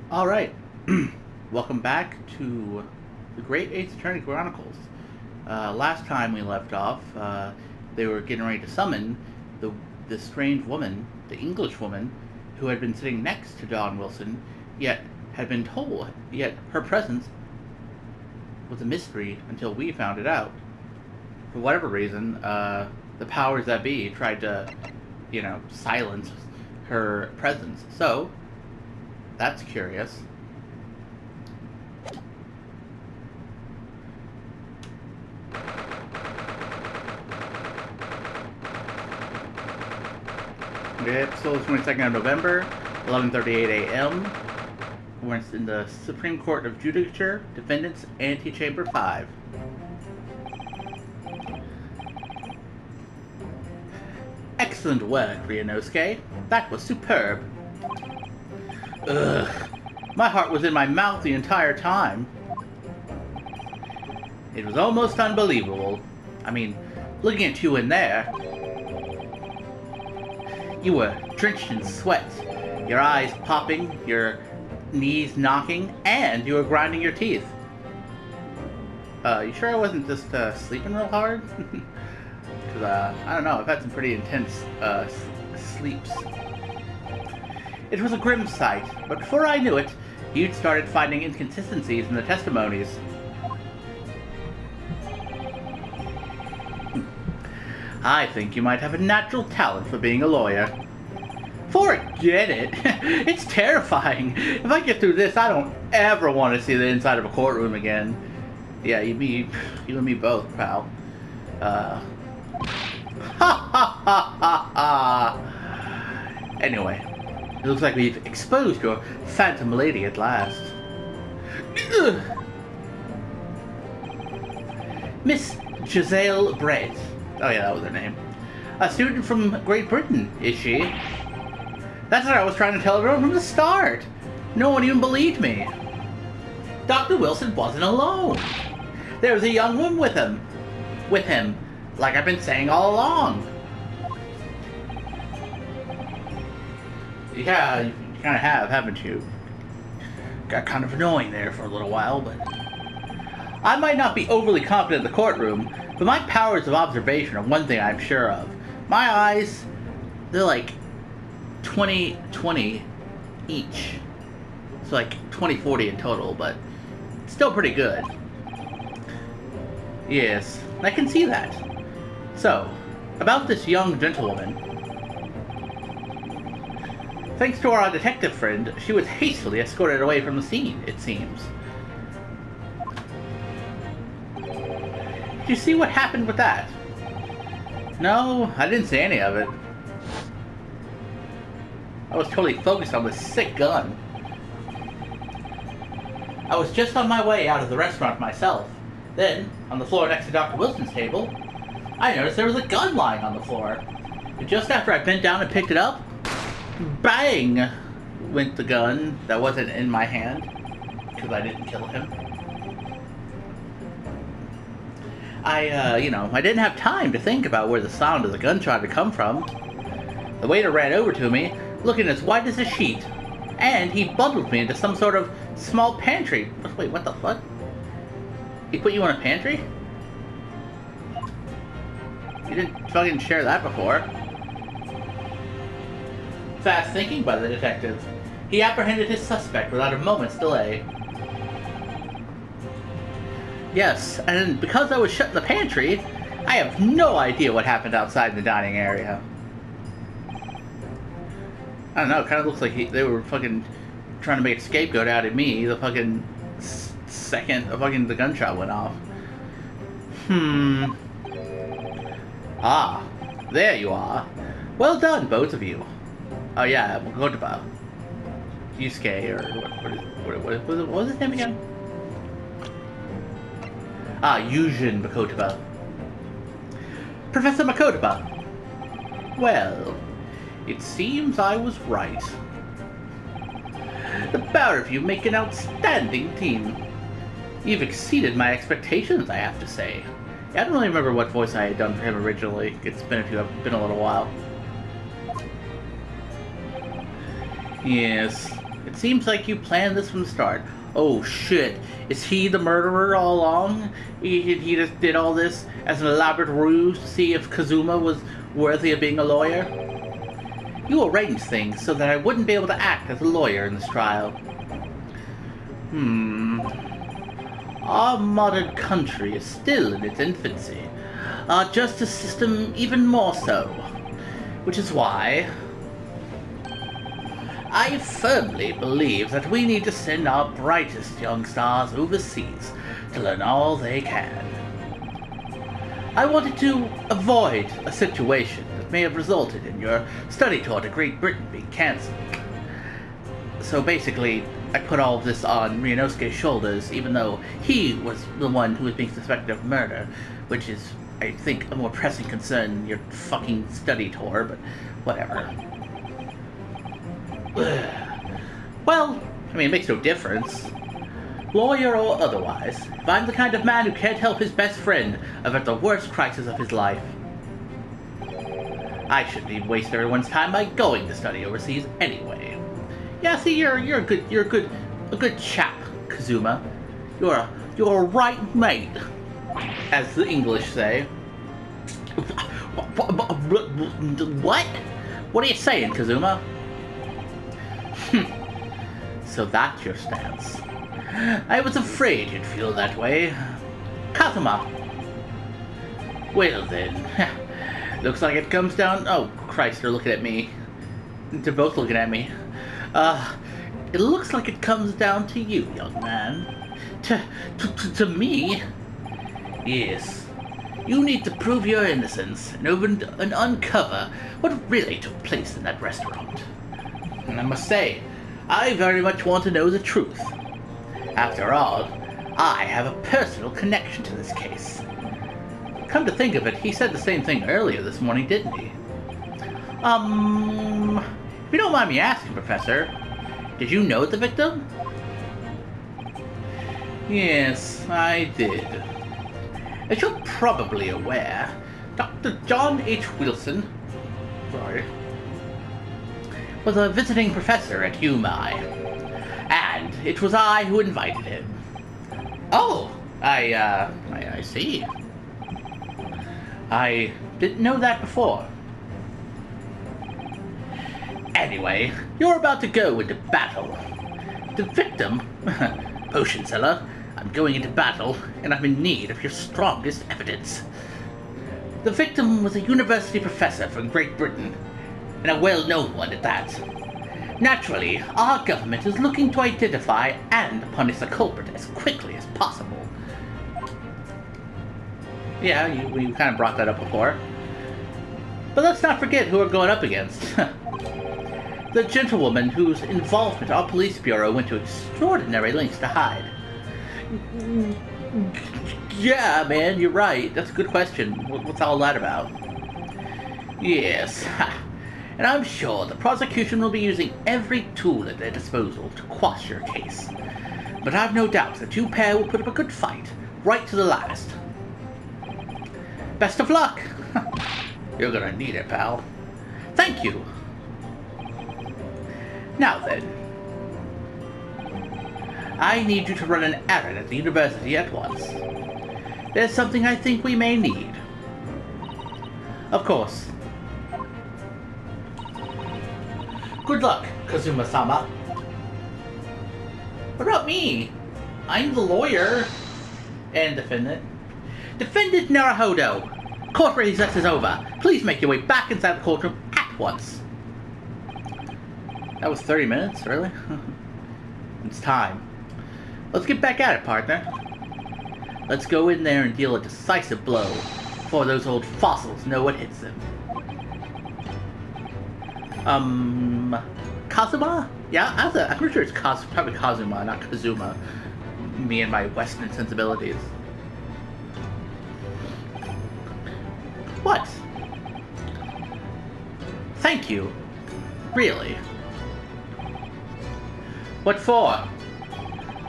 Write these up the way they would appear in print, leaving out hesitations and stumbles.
Alright, welcome back to the Great Ace Attorney Chronicles. Last time we left off, they were getting ready to summon the strange woman, the English woman, who had been sitting next to Dawn Wilson, yet her presence was a mystery until we found it out. For whatever reason, the powers that be tried to, silence her presence. So, that's curious. Okay, still the 22nd of November, 11:38 a.m. We're in the Supreme Court of Judicature, Defendants, Antechamber 5. Excellent work, Ryunosuke. That was superb. Ugh. My heart was in my mouth the entire time. It was almost unbelievable. I mean, looking at you in there, you were drenched in sweat, your eyes popping, your knees knocking, and you were grinding your teeth. You sure I wasn't just sleeping real hard? Because, I don't know, I've had some pretty intense sleeps. It was a grim sight, but before I knew it, you'd started finding inconsistencies in the testimonies. I think you might have a natural talent for being a lawyer. Forget it! It's terrifying! If I get through this, I don't ever want to see the inside of a courtroom again. Yeah, you and me both, pal. Ha ha ha ha ha! Anyway. It looks like we've exposed your phantom lady at last. Ugh. Miss Giselle Brett. Oh yeah, that was her name. A student from Great Britain, is she? That's what I was trying to tell everyone from the start. No one even believed me. Dr. Wilson wasn't alone. There was a young woman with him, like I've been saying all along. Yeah, you kind of have, haven't you? Got kind of annoying there for a little while, but... I might not be overly confident in the courtroom, but my powers of observation are one thing I'm sure of. My eyes, they're like 20/20 each. It's like 20/40 in total, but still pretty good. Yes, I can see that. So, about this young gentlewoman... Thanks to our detective friend, she was hastily escorted away from the scene, it seems. Did you see what happened with that? No, I didn't see any of it. I was totally focused on this sick gun. I was just on my way out of the restaurant myself. Then, on the floor next to Dr. Wilson's table, I noticed there was a gun lying on the floor. And just after I bent down and picked it up, bang! Went the gun that wasn't in my hand, because I didn't kill him. I didn't have time to think about where the sound of the gunshot had come from. The waiter ran over to me, looking as white as a sheet, and he bundled me into some sort of small pantry. Wait, what the fuck? He put you in a pantry? You didn't fucking share that before. Fast thinking by the detective. He apprehended his suspect without a moment's delay. Yes, and because I was shut in the pantry, I have no idea what happened outside in the dining area. I don't know, it kind of looks like they were fucking trying to make a scapegoat out of me the fucking second the gunshot went off. Ah, there you are. Well done, both of you. Oh yeah, Makotoba. Yusuke, or what was his name again? Ah, Yujin Makotoba. Professor Makotoba. Well, it seems I was right. The pair of you make an outstanding team. You've exceeded my expectations, I have to say. I don't really remember what voice I had done for him originally. It's been a little while. Yes. It seems like you planned this from the start. Oh shit, is he the murderer all along? He just did all this as an elaborate ruse to see if Kazuma was worthy of being a lawyer? You arranged things so that I wouldn't be able to act as a lawyer in this trial. Our modern country is still in its infancy. Our justice system even more so. Which is why I firmly believe that we need to send our brightest young stars overseas to learn all they can. I wanted to avoid a situation that may have resulted in your study tour to Great Britain being cancelled. So basically, I put all of this on Ryunosuke's shoulders, even though he was the one who was being suspected of murder, which is, I think, a more pressing concern than your fucking study tour, but whatever. Well, I mean, it makes no difference. Lawyer or otherwise, if I'm the kind of man who can't help his best friend avert the worst crisis of his life, I shouldn't even waste everyone's time by going to study overseas anyway. Yeah, see, you're a good chap, Kazuma. You're a right mate, as the English say. What? What are you saying, Kazuma? So that's your stance. I was afraid you'd feel that way. Kazuma. Well then. Looks like it comes down... Oh, Christ, they're looking at me. They're both looking at me. It looks like it comes down to you, young man. To me? Yes. You need to prove your innocence and uncover what really took place in that restaurant. And I must say, I very much want to know the truth. After all, I have a personal connection to this case. Come to think of it, he said the same thing earlier this morning, didn't he? If you don't mind me asking, Professor, did you know the victim? Yes, I did. As you're probably aware, Dr. John H. Wilson, was a visiting professor at UMI, and it was I who invited him. Oh, I see. I didn't know that before. Anyway, you're about to go into battle. The victim, potion seller, I'm going into battle, and I'm in need of your strongest evidence. The victim was a university professor from Great Britain, and a well-known one at that. Naturally, our government is looking to identify and punish the culprit as quickly as possible. Yeah, we kind of brought that up before. But let's not forget who we're going up against. The gentlewoman whose involvement our police bureau went to extraordinary lengths to hide. Yeah, man, you're right. That's a good question. What's all that about? Yes, and I'm sure the prosecution will be using every tool at their disposal to quash your case. But I've no doubt that you pair will put up a good fight, right to the last. Best of luck! You're gonna need it, pal. Thank you! Now then, I need you to run an errand at the university at once. There's something I think we may need. Of course. Good luck, Kazuma-sama. What about me? I'm the lawyer. And defendant. Defendant Naruhodo! Court recess is over. Please make your way back inside the courtroom at once. That was 30 minutes, really? It's time. Let's get back at it, partner. Let's go in there and deal a decisive blow before those old fossils know what hits them. Kazuma? Yeah, I'm pretty sure it's probably Kazuma, not Kazuma. Me and my Western sensibilities. What? Thank you. Really? What for?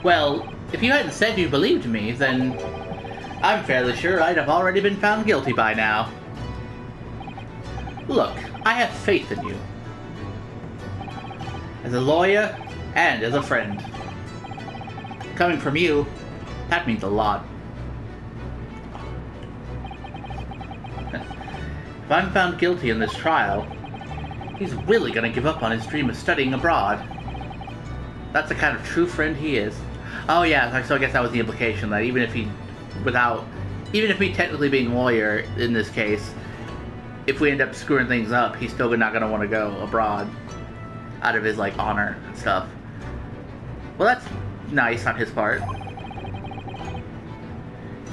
Well, if you hadn't said you believed me, then I'm fairly sure I'd have already been found guilty by now. Look, I have faith in you. As a lawyer and as a friend. Coming from you, that means a lot. If I'm found guilty in this trial, he's really gonna give up on his dream of studying abroad. That's the kind of true friend he is. Oh yeah, so I guess that was the implication, that even if me technically being a lawyer in this case, if we end up screwing things up, he's still not gonna want to go abroad out of his, like, honor and stuff. Well, that's nice on his part.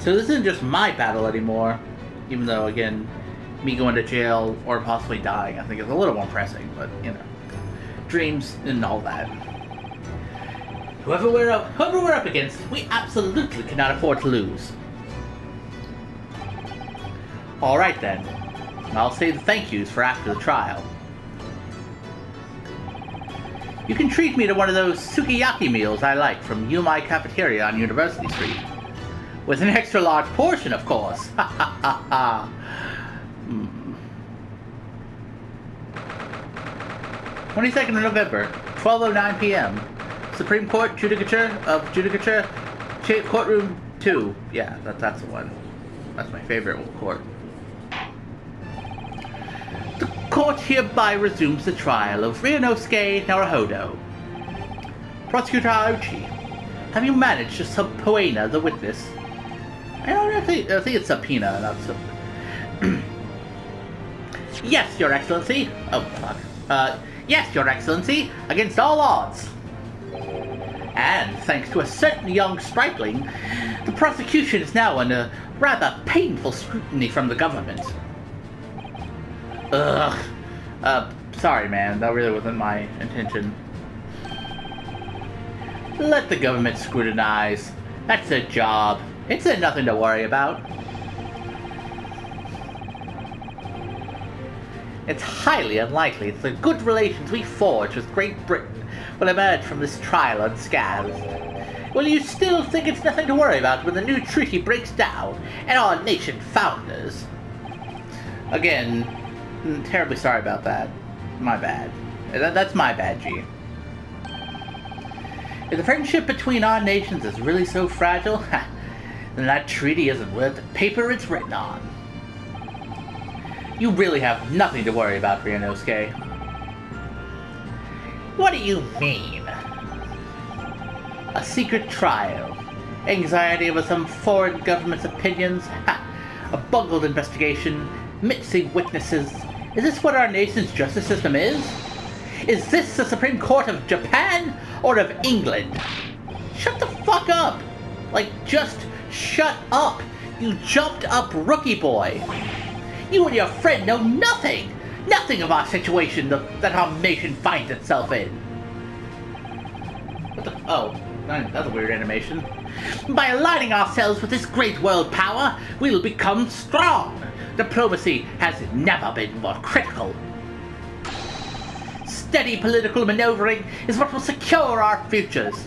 So this isn't just my battle anymore, even though, again, me going to jail or possibly dying, I think, is a little more pressing, but, you know, dreams and all that. Whoever we're up against, we absolutely cannot afford to lose. Alright then, I'll say the thank yous for after the trial. You can treat me to one of those sukiyaki meals I like from Yumai Cafeteria on University Street. With an extra large portion, of course. Ha ha ha ha. 22nd of November, 12:09 p.m. Supreme Court Judicature, Courtroom 2. Yeah, that's the one. That's my favorite court. The court hereby resumes the trial of Ryunosuke Naruhodo. Prosecutor Aochi, have you managed to subpoena the witness? I think it's subpoena, not sub... Yes, Your Excellency. Oh, fuck. Yes, Your Excellency, against all odds. And thanks to a certain young stripling, the prosecution is now under rather painful scrutiny from the government. Ugh. Sorry, man. That really wasn't my intention. Let the government scrutinize. That's their job. It's nothing to worry about. It's highly unlikely that the good relations we forge with Great Britain will emerge from this trial unscathed. Will you still think it's nothing to worry about when the new treaty breaks down and our nation founders? Again, terribly sorry about that. My bad. That's my bad, G. If the friendship between our nations is really so fragile, then that treaty isn't worth the paper it's written on. You really have nothing to worry about, Ryunosuke. What do you mean? A secret trial? Anxiety over some foreign government's opinions? A bungled investigation? Mixing witnesses? Is this what our nation's justice system is? Is this the Supreme Court of Japan or of England? Shut the fuck up! Like, just shut up! You jumped up rookie boy! You and your friend know nothing! Nothing of our situation that our nation finds itself in! What the... Oh, that's a weird animation. By aligning ourselves with this great world power, we'll become strong! Diplomacy has never been more critical. Steady political maneuvering is what will secure our futures.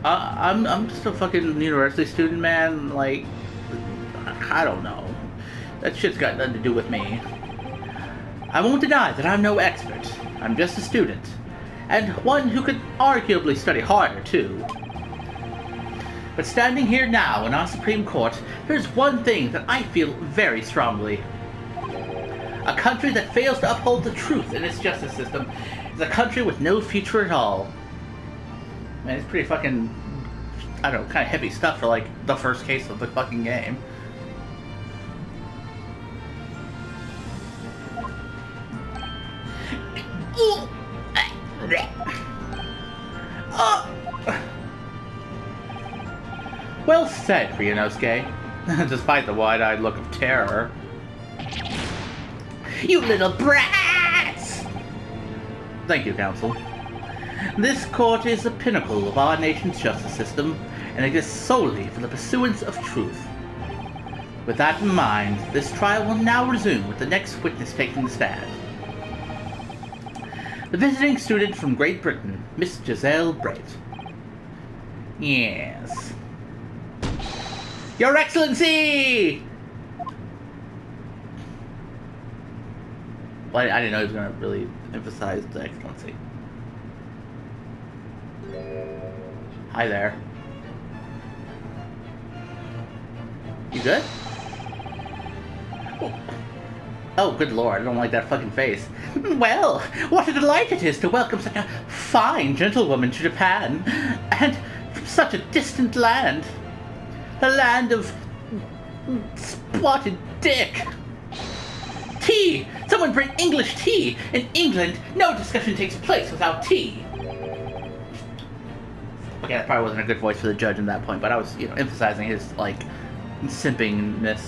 I'm just a fucking university student, man. Like, I don't know. That shit's got nothing to do with me. I won't deny that I'm no expert. I'm just a student. And one who could arguably study harder, too. But standing here now in our Supreme Court, there's one thing that I feel very strongly. A country that fails to uphold the truth in its justice system is a country with no future at all. Man, it's pretty fucking, I don't know, kind of heavy stuff for, like, the first case of the fucking game. Well said, Ryunosuke, despite the wide-eyed look of terror. You little brats! Thank you, Counsel. This court is the pinnacle of our nation's justice system, and exists solely for the pursuance of truth. With that in mind, this trial will now resume with the next witness taking the stand. The visiting student from Great Britain, Miss Giselle Bright. Yes. Your Excellency! Well, I didn't know he was going to really emphasize the Excellency. Hi there. You good? Oh, good lord, I don't like that fucking face. Well, what a delight it is to welcome such a fine gentlewoman to Japan, and from such a distant land. The land of spotted dick. Tea! Someone bring English tea! In England, no discussion takes place without tea. Okay, that probably wasn't a good voice for the judge at that point, but I was, emphasizing his, simpingness.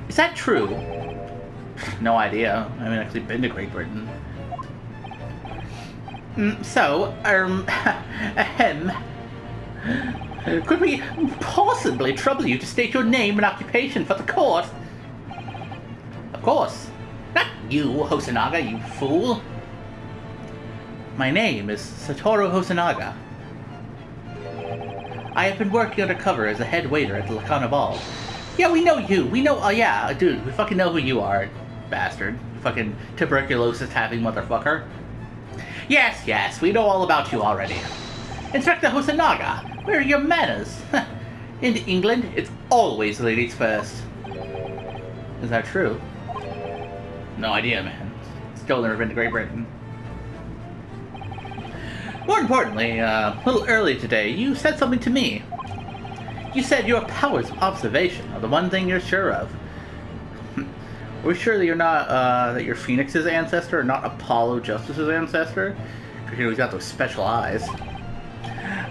Is that true? No idea. I haven't actually been to Great Britain. Could we possibly trouble you to state your name and occupation for the court? Of course. Not you, Hosonaga, you fool. My name is Satoru Hosonaga. I have been working undercover as a head waiter at the Lakana Ball. Yeah, we know you. We know, yeah, dude, we fucking know who you are, bastard. You fucking tuberculosis-having motherfucker. Yes, we know all about you already. Inspector Hosonaga, where are your manners? In England, it's always ladies first. Is that true? No idea, man. Still never been to Great Britain. More importantly, a little early today, you said something to me. You said your powers of observation are the one thing you're sure of. Are we sure that you're not, that you're Phoenix's ancestor, not Apollo Justice's ancestor? Because he's got those special eyes.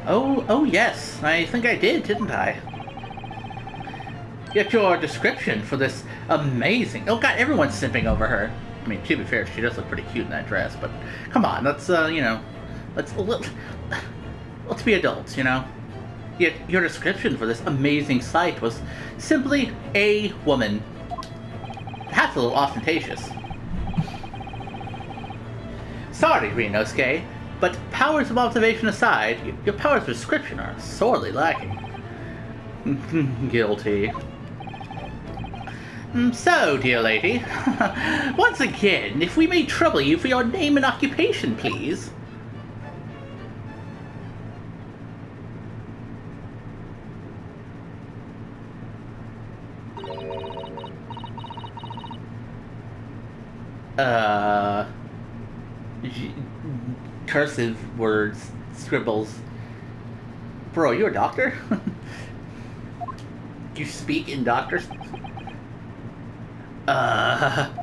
Oh yes, I think I did, didn't I? Yet your description for this amazing... Oh god, everyone's simping over her. I mean, to be fair, she does look pretty cute in that dress, but come on, let's, let's be adults, Yet your description for this amazing sight was simply a woman. Perhaps a little ostentatious. Sorry, Ryunosuke, but powers of observation aside, your powers of description are sorely lacking. Guilty. So, dear lady, once again, if we may trouble you for your name and occupation, please. Cursive words, scribbles. Bro, you a doctor? You speak in doctors? I'm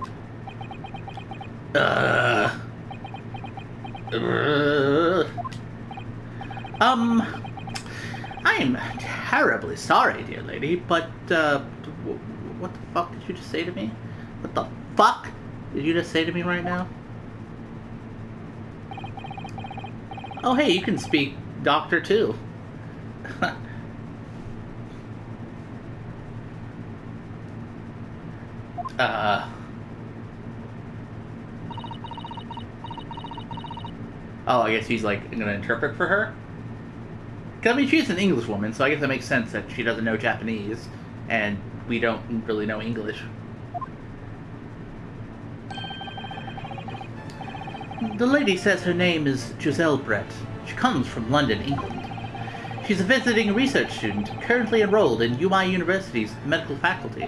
terribly sorry, dear lady, but, what the fuck did you just say to me? What the fuck did you just say to me right now? Oh, hey, you can speak doctor, too. Oh, I guess he's, gonna interpret for her? 'Cause, I mean, she's an English woman, so I guess it makes sense that she doesn't know Japanese, and we don't really know English. The lady says her name is Giselle Brett. She comes from London, England. She's a visiting research student, currently enrolled in UMI University's medical faculty.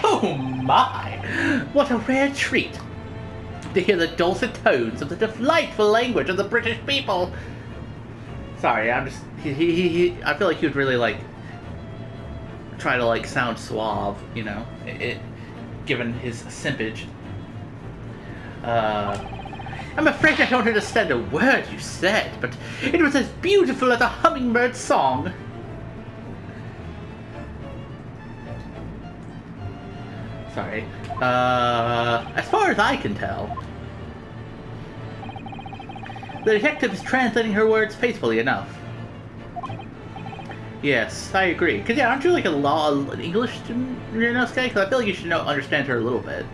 Oh my! What a rare treat to hear the dulcet tones of the delightful language of the British people. Sorry, I'm just... I feel like he would really, try to, sound suave, given his simpage. I'm afraid I don't understand a word you said, but it was as beautiful as a hummingbird's song. Sorry. As far as I can tell, the detective is translating her words faithfully enough. Yes, I agree. Because, yeah, aren't you an English student, Ryunosuke? Because I feel like you should understand her a little bit.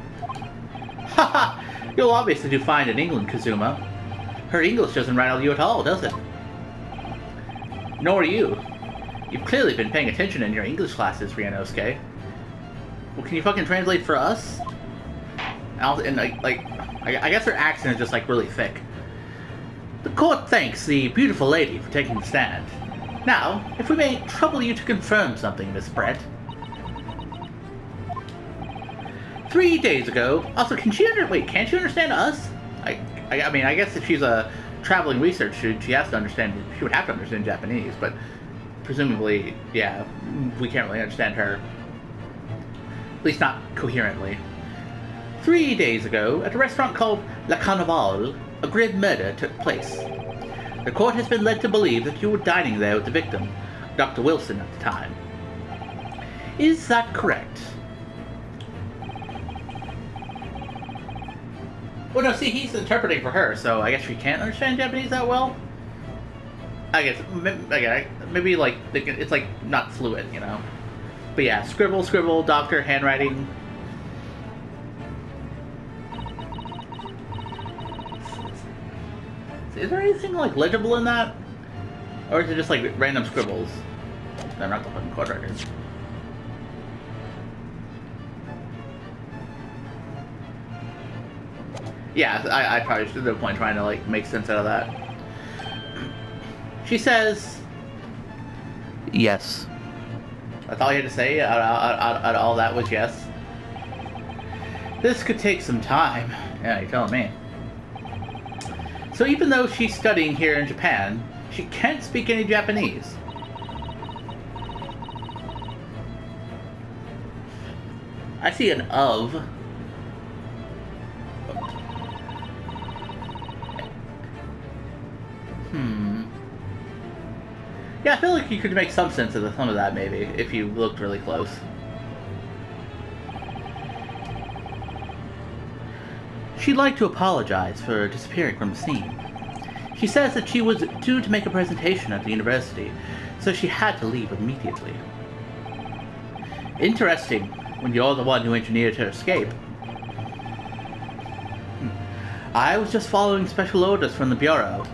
Haha! You'll obviously do fine in England, Kazuma. Her English doesn't rattle you at all, does it? Nor you. You've clearly been paying attention in your English classes, Ryunosuke. Well, can you fucking translate for us? I guess her accent is just, really thick. The court thanks the beautiful lady for taking the stand. Now, if we may trouble you to confirm something, Miss Brett. 3 days ago... Also, can't she understand us? I mean, I guess if she's a traveling research student, she has to understand... She would have to understand Japanese, but presumably, yeah, we can't really understand her. At least not coherently. 3 days ago, at a restaurant called La Carnival, a grim murder took place. The court has been led to believe that you were dining there with the victim, Dr. Wilson, at the time. Is that correct? Well, no, see, he's interpreting for her, so I guess she can't understand Japanese that well? I guess, maybe, like, it's, like, not fluid, you know? But yeah, scribble, doctor, handwriting. Is there anything, like, legible in that? Or is it just, like, random scribbles? I'm not the fucking court records. Yeah, I probably should have no point trying to, like, make sense out of that. She says... Yes. That's all you had to say? All that was yes? This could take some time. Yeah, you're telling me. So even though she's studying here in Japan, she can't speak any Japanese. I see an of. Yeah, I feel like you could make some sense of some of that, maybe, if you looked really close. She'd like to apologize for disappearing from the scene. She says that she was due to make a presentation at the university, so she had to leave immediately. Interesting, when you're the one who engineered her escape. I was just following special orders from the Bureau.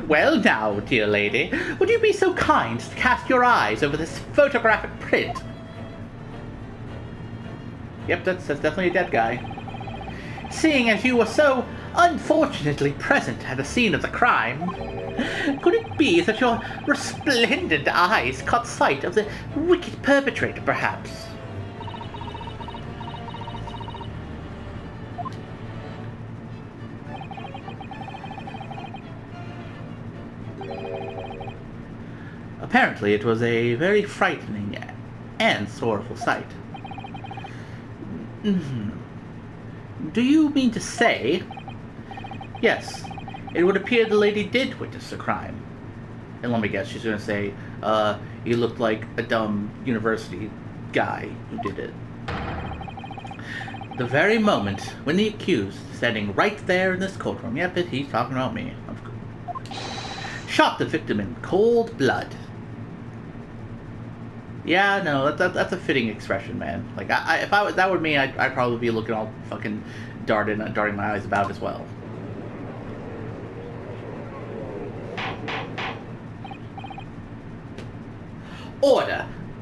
Well now, dear lady, would you be so kind to cast your eyes over this photographic print? Yep, that's definitely a dead guy. Seeing as you were so unfortunately present at the scene of the crime, could it be that your resplendent eyes caught sight of the wicked perpetrator, perhaps? Apparently, it was a very frightening and sorrowful sight. Do you mean to say... Yes, it would appear the lady did witness the crime. And let me guess, she's gonna say, you looked like a dumb university guy who did it. The very moment when the accused, standing right there in this courtroom, yep, he's talking about me, shot the victim in cold blood. Yeah, no, that's a fitting expression, man. Like, if that were me, I'd probably be looking all fucking darting my eyes about as well.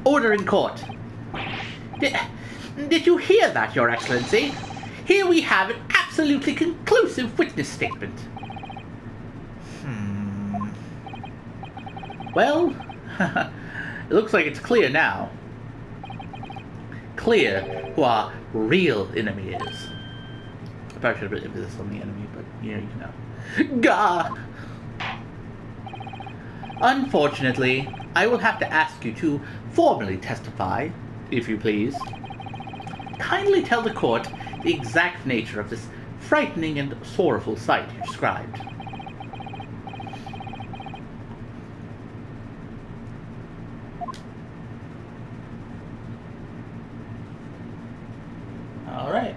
Order in court. Did you hear that, Your Excellency? Here we have an absolutely conclusive witness statement. Well, it looks like it's clear now. Clear who our real enemy is. I probably should have been this on the enemy, but you know. Gah! Unfortunately, I will have to ask you to formally testify, if you please. Kindly tell the court the exact nature of this frightening and sorrowful sight you described. Alright.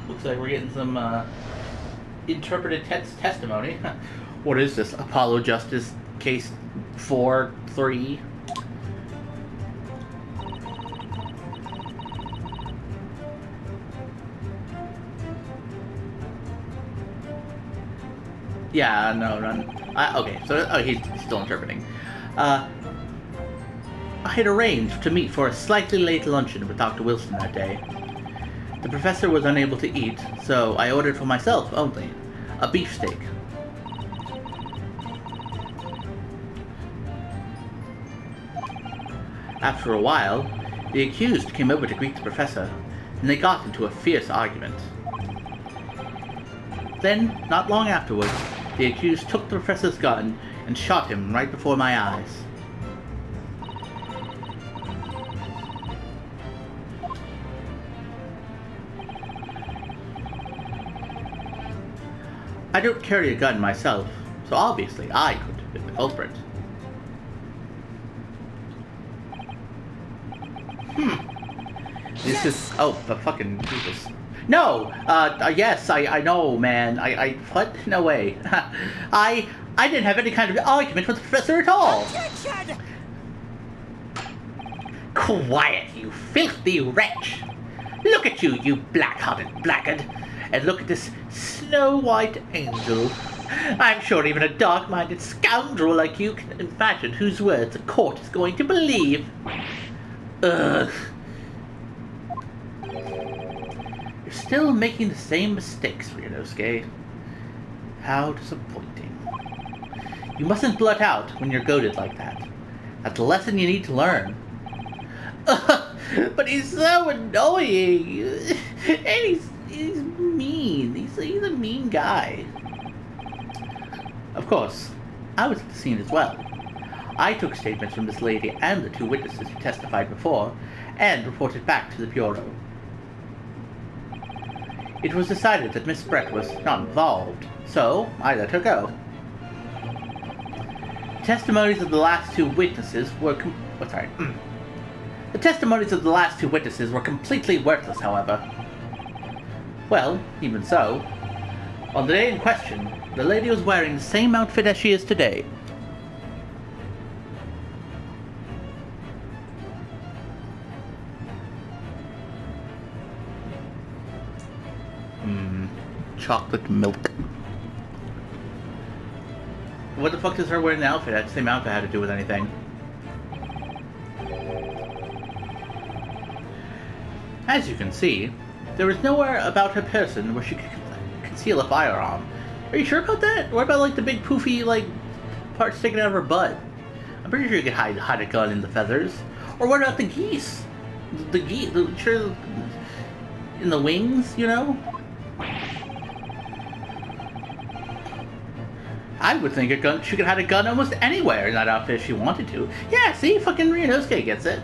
Looks like we're getting some interpreted testimony. What is this? Apollo Justice Case 4-3? Yeah, no. Okay, so he's still interpreting. I had arranged to meet for a slightly late luncheon with Dr. Wilson that day. The professor was unable to eat, so I ordered for myself only. A beefsteak. After a while, the accused came over to greet the professor, and they got into a fierce argument. Then, not long afterwards, the accused took the professor's gun and shot him right before my eyes. I don't carry a gun myself, so obviously I could have been the culprit. This is... oh, but fucking Jesus. No! Yes, I know, man. What? No way. I didn't have any kind of argument with the professor at all. Attention! Quiet, you filthy wretch! Look at you, you black-hearted blackguard! And look at this snow-white angel. I'm sure even a dark-minded scoundrel like you can imagine whose words the court is going to believe. Ugh. You're still making the same mistakes, Ryunosuke. How disappointing. You mustn't blurt out when you're goaded like that. That's a lesson you need to learn. But he's so annoying. And he's mean. He's a mean guy. Of course, I was at the scene as well. I took statements from this lady and the two witnesses who testified before, and reported back to the Bureau. It was decided that Miss Brett was not involved, so I let her go. Testimonies of the last two witnesses were The testimonies of the last two witnesses were completely worthless, however. Well, even so, on the day in question, the lady was wearing the same outfit as she is today. Chocolate milk. What the fuck does her wearing the outfit? That same outfit had to do with anything? As you can see, there was nowhere about her person where she could conceal a firearm. Are you sure about that? What about, like, the big poofy, like, part sticking out of her butt? I'm pretty sure you could hide a gun in the feathers. Or what about the geese? The geese, sure, in the wings, you know? I would think she could hide a gun almost anywhere in that outfit if she wanted to. Yeah, see? Fucking Ryunosuke gets it.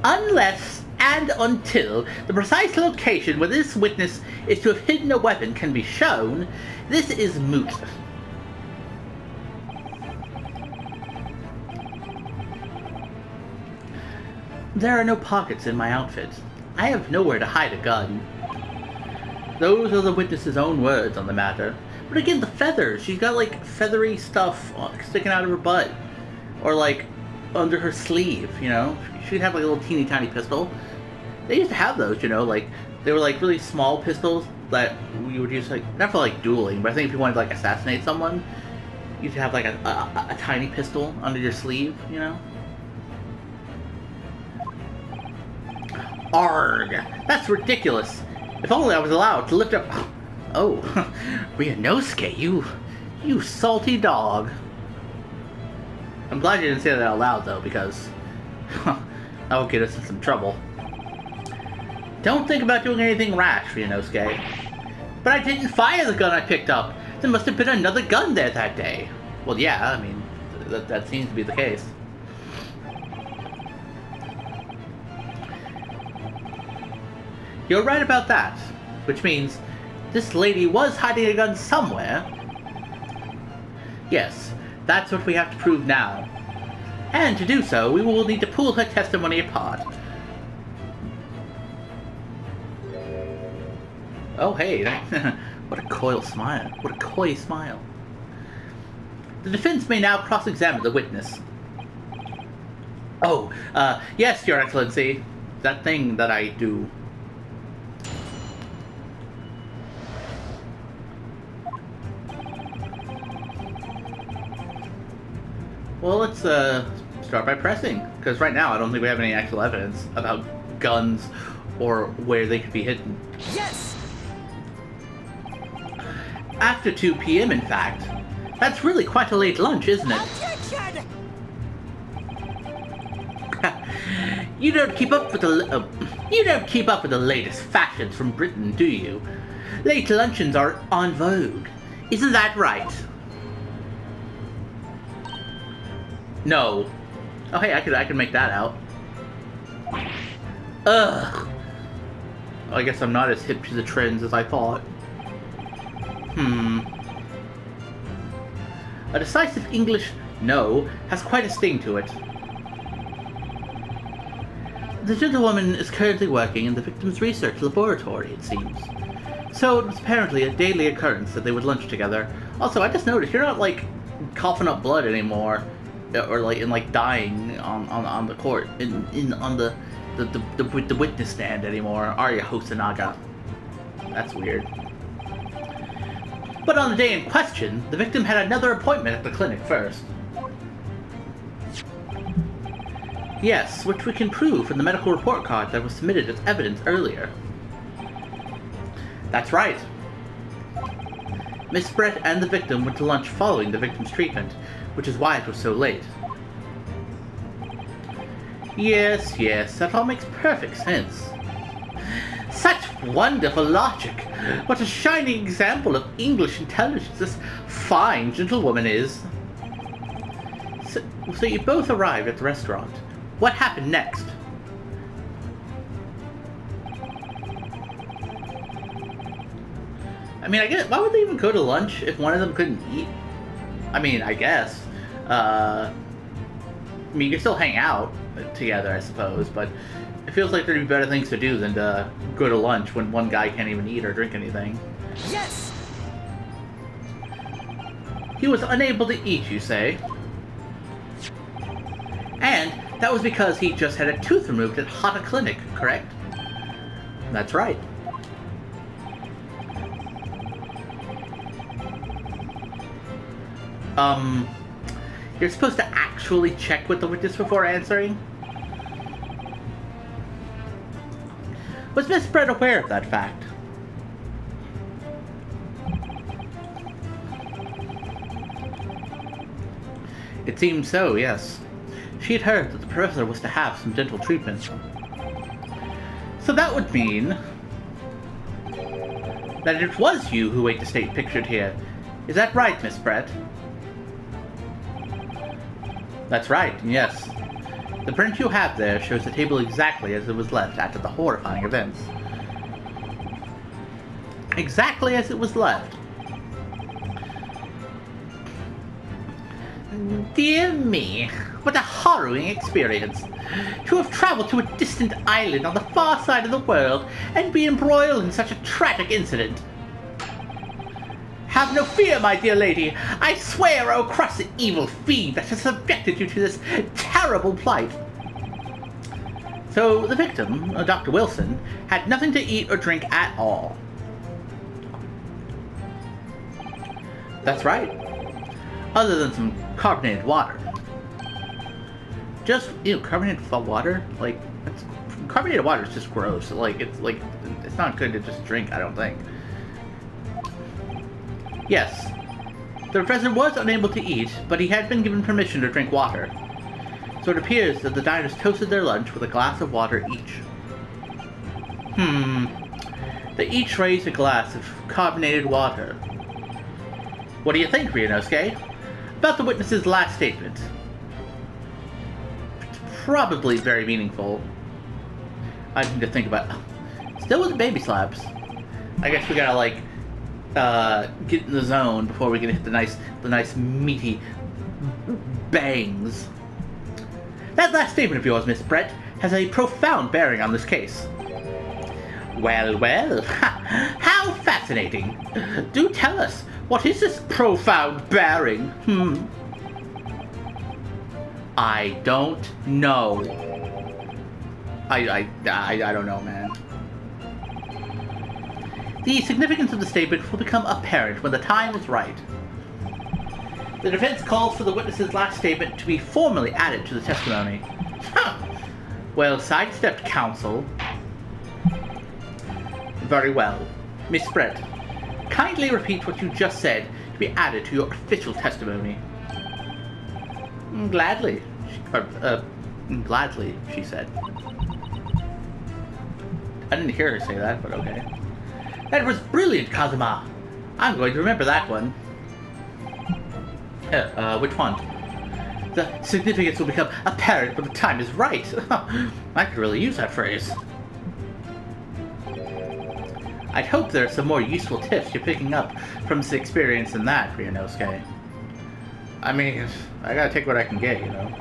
Unless and until the precise location where this witness is to have hidden a weapon can be shown, this is moot. There are no pockets in my outfit. I have nowhere to hide a gun. Those are the witness's own words on the matter. But again, the feathers. She's got, like, feathery stuff sticking out of her butt. Or, like, under her sleeve, you know? She'd have, like, a little teeny tiny pistol. They used to have those, you know? Like, they were, like, really small pistols that you would use, like, not for, like, dueling, but I think if you wanted to, like, assassinate someone, you'd have, like, a tiny pistol under your sleeve, you know? Arg! That's ridiculous! If only I was allowed to lift up... Oh, Ryunosuke, you salty dog. I'm glad you didn't say that out loud, though, because... that would get us in some trouble. Don't think about doing anything rash, Ryunosuke. But I didn't fire the gun I picked up! There must have been another gun there that day. Well, yeah, I mean, that seems to be the case. You're right about that, which means this lady was hiding a gun somewhere. Yes, that's what we have to prove now. And to do so, we will need to pull her testimony apart. Oh, hey, what a coy smile. What a coy smile. The defense may now cross-examine the witness. Oh, yes, Your Excellency. That thing that I do. Well, let's start by pressing, because right now I don't think we have any actual evidence about guns or where they could be hidden. Yes! After 2 p.m., in fact. That's really quite a late lunch, isn't it? Objection! You don't keep up with the latest fashions from Britain, do you? Late luncheons are en vogue. Isn't that right? No. Oh, hey, I could make that out. Ugh. I guess I'm not as hip to the trends as I thought. A decisive English no has quite a sting to it. The gentlewoman is currently working in the victim's research laboratory, it seems. So it was apparently a daily occurrence that they would lunch together. Also, I just noticed you're not like coughing up blood anymore, or like dying on the court on the witness stand anymore, are you, Hosanaga? That's weird. But on the day in question, the victim had another appointment at the clinic first. Yes, which we can prove from the medical report card that was submitted as evidence earlier. That's right. Miss Brett and the victim went to lunch following the victim's treatment, which is why it was so late. Yes, that all makes perfect sense. Such wonderful logic! What a shining example of English intelligence this fine gentlewoman is. So you both arrived at the restaurant. What happened next? I mean, I guess, why would they even go to lunch if one of them couldn't eat? I mean, I guess. I mean, you can still hang out together, I suppose, but it feels like there'd be better things to do than to go to lunch when one guy can't even eat or drink anything. Yes! He was unable to eat, you say? And that was because he just had a tooth removed at Hata Clinic, correct? That's right. You're supposed to actually check with the witness before answering? Was Miss Brett aware of that fact? It seems so, yes. She had heard that the professor was to have some dental treatment. So that would mean that it was you who ate the steak pictured here. Is that right, Miss Brett? That's right, yes. The print you have there shows the table exactly as it was left after the horrifying events. Exactly as it was left. Dear me, what a harrowing experience. To have traveled to a distant island on the far side of the world and be embroiled in such a tragic incident. Have no fear, my dear lady. I swear I will crush the evil fiend that has subjected you to this terrible plight. So the victim, Dr. Wilson, had nothing to eat or drink at all. That's right. Other than some carbonated water. Just, carbonated water? Like, carbonated water is just gross. It's not good to just drink, I don't think. Yes, the professor was unable to eat, but he had been given permission to drink water. So it appears that the diners toasted their lunch with a glass of water each. They each raised a glass of carbonated water. What do you think, Ryunosuke? About the witness's last statement? It's probably very meaningful. I need to think about... Still with the baby slaps. I guess we gotta, get in the zone before we can hit the nice meaty bangs. That last statement of yours, Miss Brett, has a profound bearing on this case. Well, how fascinating. Do tell us, what is this profound bearing? I don't know. I don't know, man. The significance of the statement will become apparent when the time is right. The defense calls for the witness's last statement to be formally added to the testimony. Well sidestepped, counsel. Very well. Miss Brett, kindly repeat what you just said to be added to your official testimony. Gladly. Gladly, she said. I didn't hear her say that, but okay. That was brilliant, Kazuma. I'm going to remember that one. Which one? The significance will become apparent when the time is right. I could really use that phrase. I'd hope there are some more useful tips you're picking up from this experience than that, Ryunosuke. I mean, I gotta take what I can get, you know?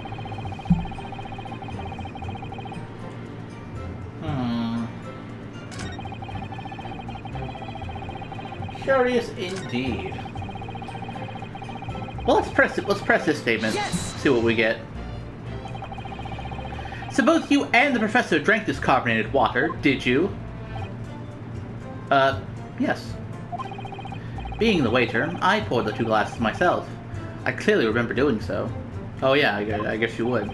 Curious indeed. Well, let's press this statement. Yes! See what we get. So both you and the professor drank this carbonated water, did you? Yes. Being the waiter, I poured the 2 glasses myself. I clearly remember doing so. Oh yeah, I guess you would.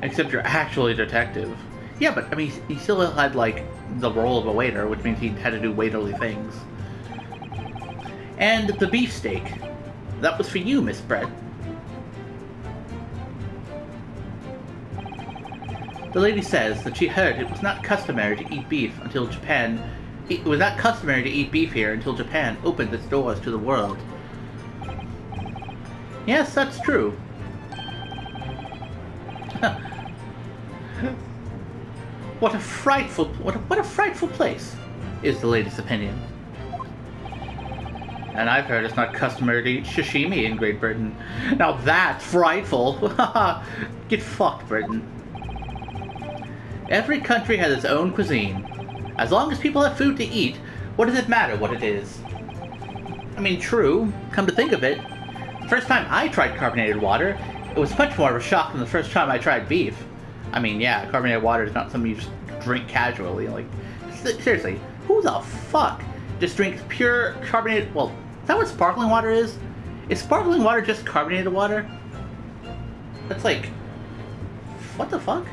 Except you're actually a detective. Yeah, but I mean, he still had, like, the role of a waiter, which means he had to do waiterly things. And the beefsteak. That was for you, Miss Brett. The lady says that she heard it was not customary to eat beef until Japan... It was not customary to eat beef here until Japan opened its doors to the world. Yes, that's true. What a frightful place, is the lady's opinion. And I've heard it's not customary to eat sashimi in Great Britain. Now that's frightful. Get fucked, Britain. Every country has its own cuisine. As long as people have food to eat, what does it matter what it is? I mean, true, come to think of it, the first time I tried carbonated water, it was much more of a shock than the first time I tried beef. I mean, yeah, carbonated water is not something you just drink casually. Like, seriously, who the fuck just drinks pure carbonated... Well, is that what sparkling water is? Is sparkling water just carbonated water? That's like... What the fuck?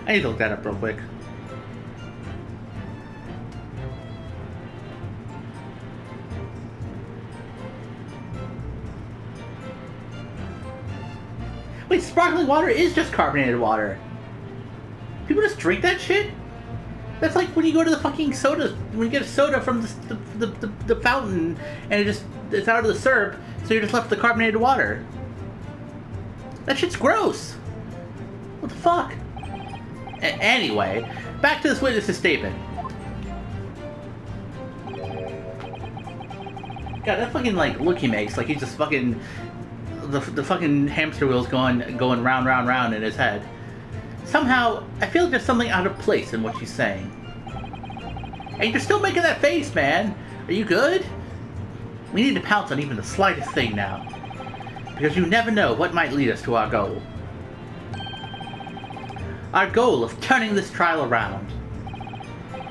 I need to look that up real quick. Wait, sparkling water is just carbonated water. People just drink that shit? That's like when you go to the fucking soda, when you get a soda from the fountain, and it's out of the syrup, so you're just left with the carbonated water. That shit's gross. What the fuck? Anyway, back to this witness's statement. God, that fucking like look he makes, like he's just fucking the fucking hamster wheel's going round, round, round in his head. Somehow, I feel like there's something out of place in what she's saying. And you're still making that face, man. Are you good? We need to pounce on even the slightest thing now. Because you never know what might lead us to our goal. Our goal of turning this trial around.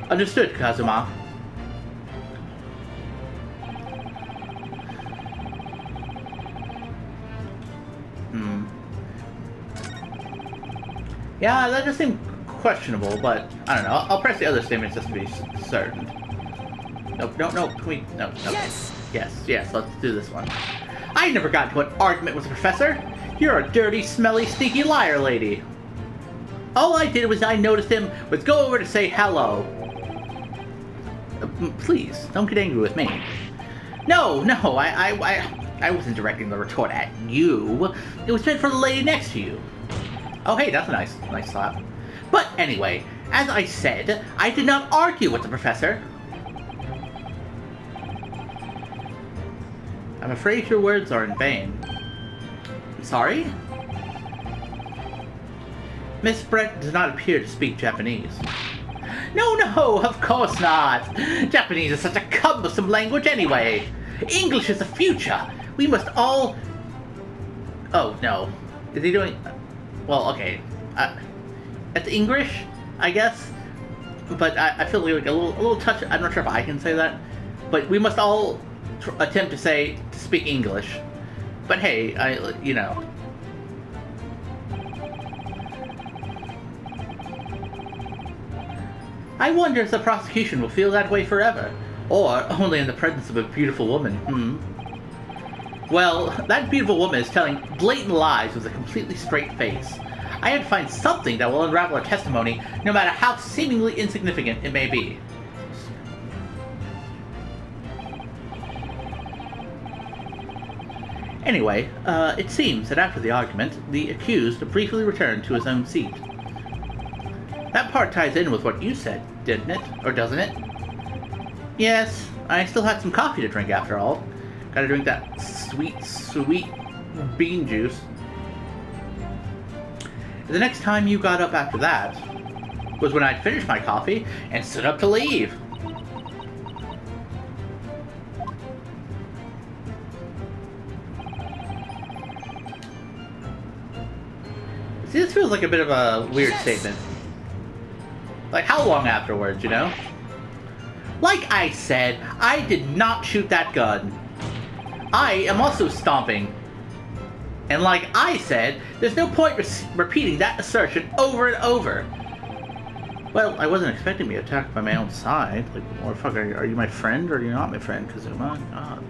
Understood, Kazuma. Yeah, that does seem questionable, but I don't know. I'll press the other statements just to be certain. Nope, no, can we... No. Yes! Yes, let's do this one. I never got into an argument with the professor. You're a dirty, smelly, sneaky liar, lady. All I did was I noticed him was go over to say hello. Please, don't get angry with me. No, I wasn't directing the retort at you. It was meant for the lady next to you. Oh, hey, that's a nice slap. But anyway, as I said, I did not argue with the professor. I'm afraid your words are in vain. Sorry? Miss Brett does not appear to speak Japanese. No, of course not. Japanese is such a cumbersome language anyway. English is the future. We must all... Oh, no. Is he doing... Well, okay. It's English, I guess. But I feel like a little touch... I'm not sure if I can say that. But we must all attempt to speak English. But hey, you know. I wonder if the prosecution will feel that way forever, or only in the presence of a beautiful woman. Well, that beautiful woman is telling blatant lies with a completely straight face. I have to find something that will unravel her testimony, no matter how seemingly insignificant it may be. Anyway, it seems that after the argument, the accused briefly returned to his own seat. That part ties in with what you said, didn't it? Or doesn't it? Yes, I still had some coffee to drink after all. Gotta drink that sweet, sweet bean juice. The next time you got up after that was when I'd finished my coffee and stood up to leave. See, this feels like a bit of a weird statement. Like, how long afterwards, you know? Like I said, I did not shoot that gun. I am also stomping. And like I said, there's no point repeating that assertion over and over. Well, I wasn't expecting to be attacked by my own side. Like, motherfucker, are you my friend or are you not my friend? Because, oh my god.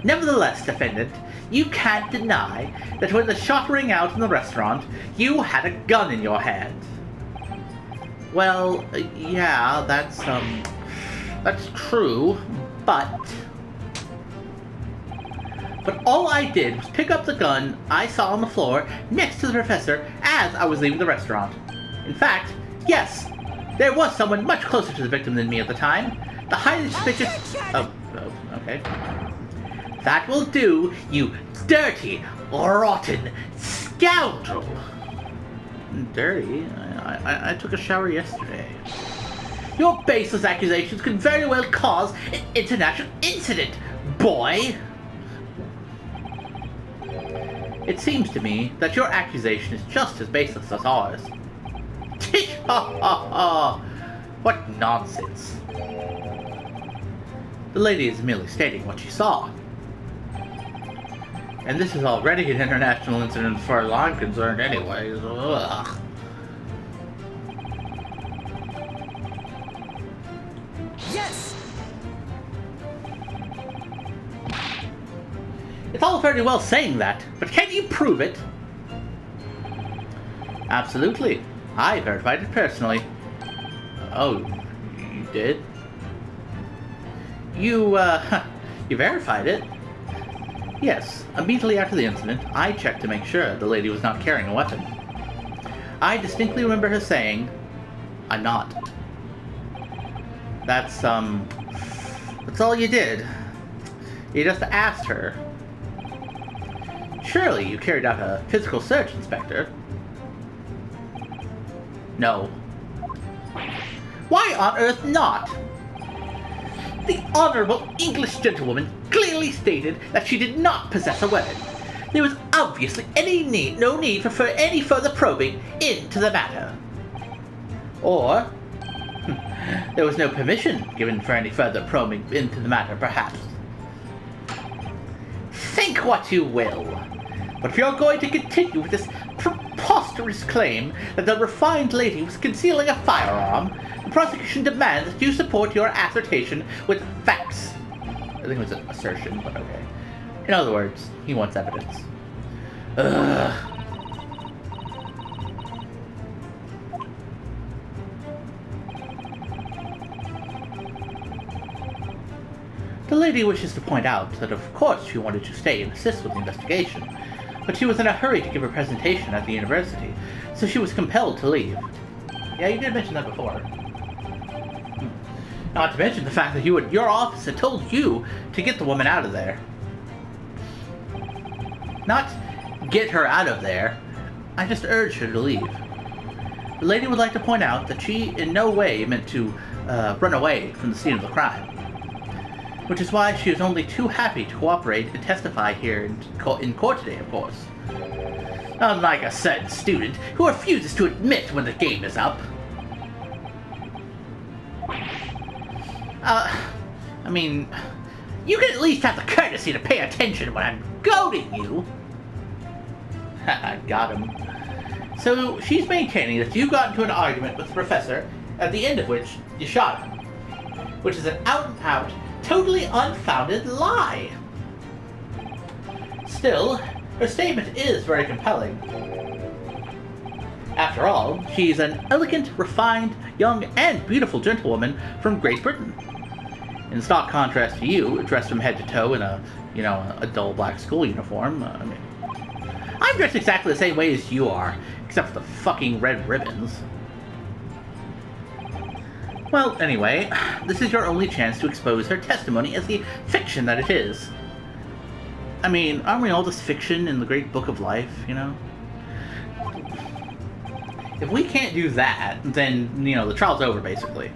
Nevertheless, defendant, you can't deny that when the shot rang out in the restaurant, you had a gun in your hand. Well, yeah, that's true, but all I did was pick up the gun I saw on the floor next to the professor as I was leaving the restaurant. In fact, yes, there was someone much closer to the victim than me at the time. The highly suspicious... Oh, okay. That will do, you dirty, rotten scoundrel. Dirty? I took a shower yesterday. Your baseless accusations could very well cause an international incident, boy! It seems to me that your accusation is just as baseless as ours. Tish ha ha ha! What nonsense. The lady is merely stating what she saw. And this is already an international incident as far as I'm concerned anyways. Ugh. Yes! It's all very well saying that, but can you prove it? Absolutely. I verified it personally. Oh, you did? You verified it? Yes, immediately after the incident, I checked to make sure the lady was not carrying a weapon. I distinctly remember her saying, "I'm not." That's all you did. You just asked her. Surely you carried out a physical search, Inspector. No. Why on earth not? The honorable English gentlewoman clearly stated that she did not possess a weapon. There was obviously no need for any further probing into the matter. Or, there was no permission given for any further probing into the matter, perhaps. Think what you will. But if you're going to continue with this preposterous claim that the refined lady was concealing a firearm, the prosecution demands that you support your assertion with facts. I think it was an assertion, but okay. In other words, he wants evidence. Ugh. The lady wishes to point out that of course she wanted to stay and assist with the investigation, but she was in a hurry to give a presentation at the university, so she was compelled to leave. Yeah, you did mention that before. Not to mention the fact that your office had told you to get the woman out of there. Not get her out of there, I just urged her to leave. The lady would like to point out that she in no way meant to run away from the scene of the crime, which is why she is only too happy to cooperate and testify here in court today, of course. Unlike a certain student who refuses to admit when the game is up. I mean, You can at least have the courtesy to pay attention when I'm goading you. Haha, got him. So she's maintaining that you got into an argument with the professor, at the end of which you shot him. Which is an out-and-out, totally unfounded lie. Still, her statement is very compelling. After all, she's an elegant, refined, young, and beautiful gentlewoman from Great Britain. In stark contrast to you, dressed from head to toe in a dull black school uniform. I'm dressed exactly the same way as you are, except for the fucking red ribbons. Well, anyway, this is your only chance to expose her testimony as the fiction that it is. I mean, aren't we all just fiction in the great book of life, you know? If we can't do that, then, the trial's over, basically.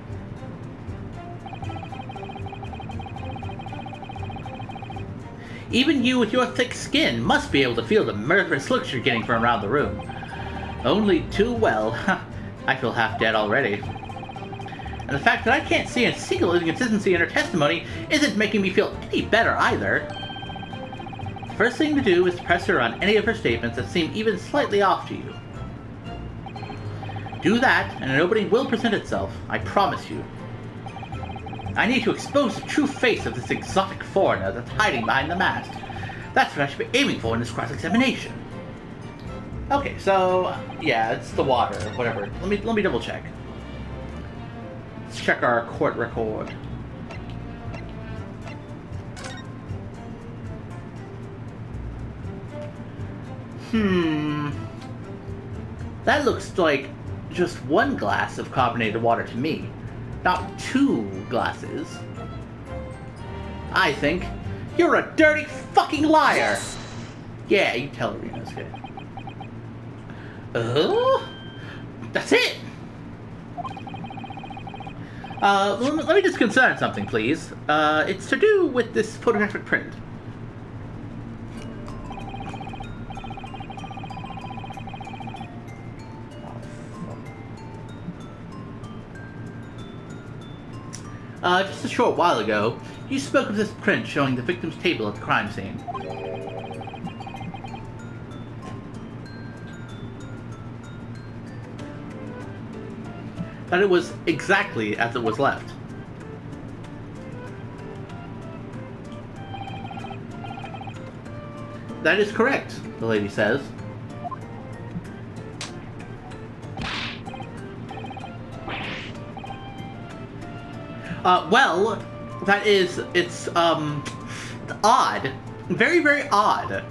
Even you with your thick skin must be able to feel the murderous looks you're getting from around the room. Only too well. I feel half dead already. And the fact that I can't see a single inconsistency in her testimony isn't making me feel any better either. The first thing to do is to press her on any of her statements that seem even slightly off to you. Do that, and an opening will present itself, I promise you. I need to expose the true face of this exotic foreigner that's hiding behind the mask. That's what I should be aiming for in this cross-examination. Okay, so, yeah, it's the water, whatever. Let me double check. Let's check our court record. That looks like just one glass of carbonated water to me, not 2 glasses. I think you're a dirty fucking liar! Yes. Yeah, you tell her, Renosuke. That's it! Let me just concern something, please. It's to do with this photographic print. Just a short while ago, you spoke of this print showing the victim's table at the crime scene. That it was exactly as it was left. That is correct, the lady says. Well, it's odd. Very, very odd.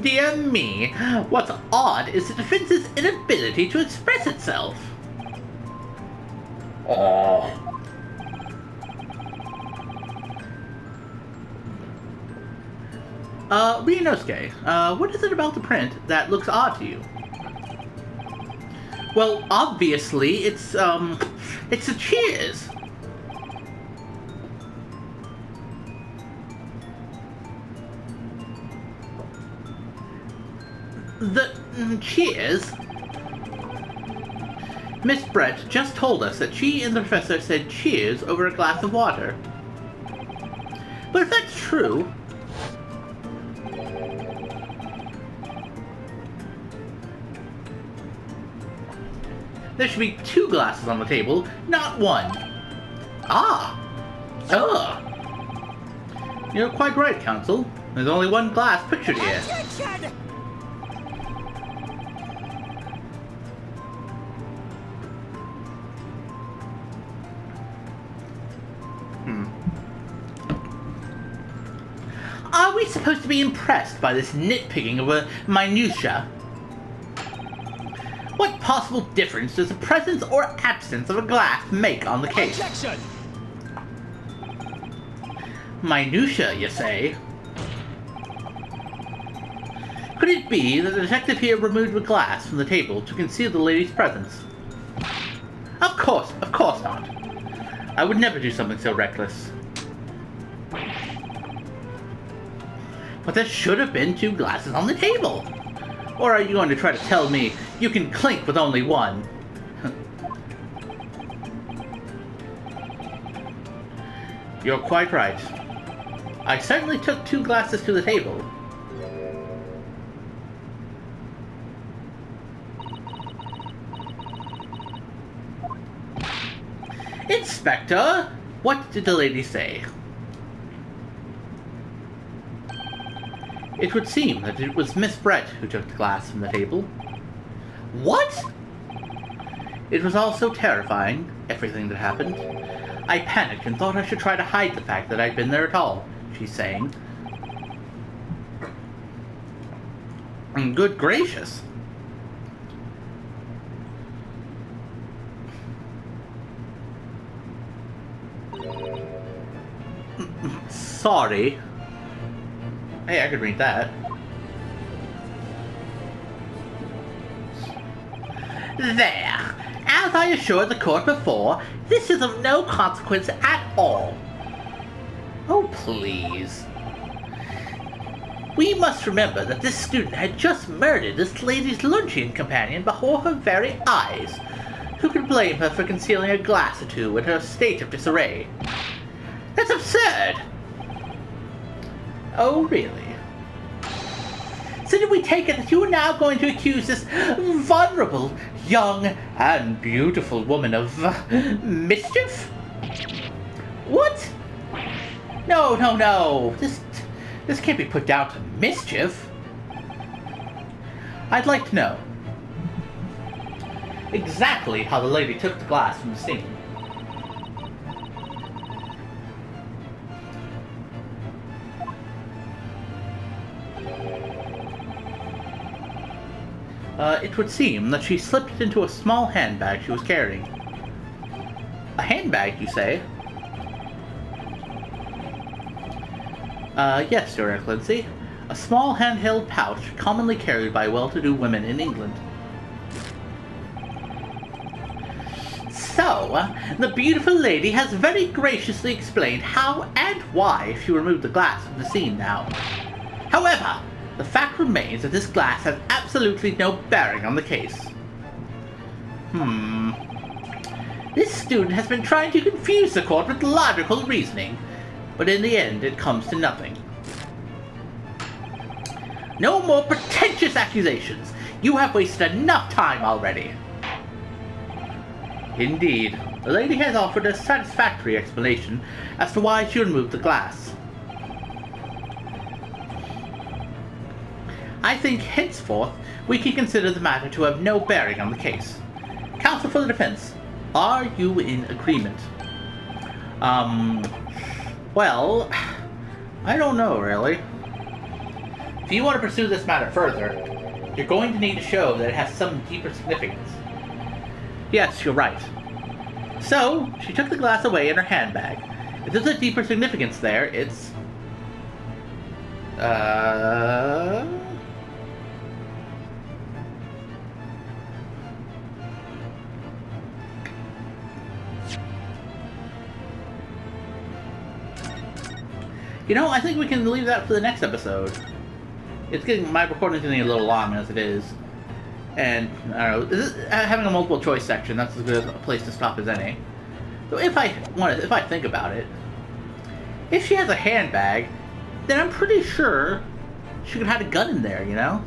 Dear me, what's odd is the defense's inability to express itself. Rinosuke, what is it about the print that looks odd to you? Well, obviously, it's a cheers. The cheers? Miss Brett just told us that she and the professor said cheers over a glass of water. But if that's true, there should be 2 glasses on the table, not 1. You're quite right, Counsel. There's only 1 glass pictured here. Attention! Are we supposed to be impressed by this nitpicking of a minutia? What possible difference does the presence or absence of a glass make on the case? Objection! Minutia, you say? Could it be that the detective here removed a glass from the table to conceal the lady's presence? Of course not. I would never do something so reckless. But there should have been 2 glasses on the table. Or are you going to try to tell me you can clink with only 1? You're quite right. I certainly took 2 glasses to the table. Inspector, what did the lady say? It would seem that it was Miss Brett who took the glass from the table. What? It was all so terrifying, everything that happened. I panicked and thought I should try to hide the fact that I'd been there at all, she's saying. Good gracious. Sorry. Hey, I could read that. There! As I assured the court before, this is of no consequence at all. Oh, please. We must remember that this student had just murdered this lady's luncheon companion before her very eyes. Who could blame her for concealing a glass or two in her state of disarray? That's absurd! Oh, really? So did we take it that you are now going to accuse this vulnerable, young, and beautiful woman of mischief? What? No. This can't be put down to mischief. I'd like to know exactly how the lady took the glass from the sink. It would seem that she slipped it into a small handbag she was carrying. A handbag, you say? Yes, Your Excellency. A small handheld pouch commonly carried by well-to-do women in England. So, the beautiful lady has very graciously explained how and why she removed the glass from the scene now. However, the fact remains that this glass has absolutely no bearing on the case. This student has been trying to confuse the court with logical reasoning, but in the end it comes to nothing. No more pretentious accusations! You have wasted enough time already! Indeed, the lady has offered a satisfactory explanation as to why she removed the glass. I think henceforth we can consider the matter to have no bearing on the case. Counsel for the defense, are you in agreement? Well, I don't know really. If you want to pursue this matter further, you're going to need to show that it has some deeper significance. Yes, you're right. So, she took the glass away in her handbag. If there's a deeper significance there, it's... You know, I think we can leave that for the next episode. My recording's getting a little long as it is. And, I don't know, having a multiple choice section, that's as good a place to stop as any. So if I think about it, if she has a handbag, then I'm pretty sure she could have had a gun in there, you know?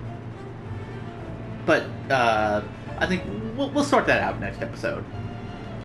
But, I think we'll sort that out next episode.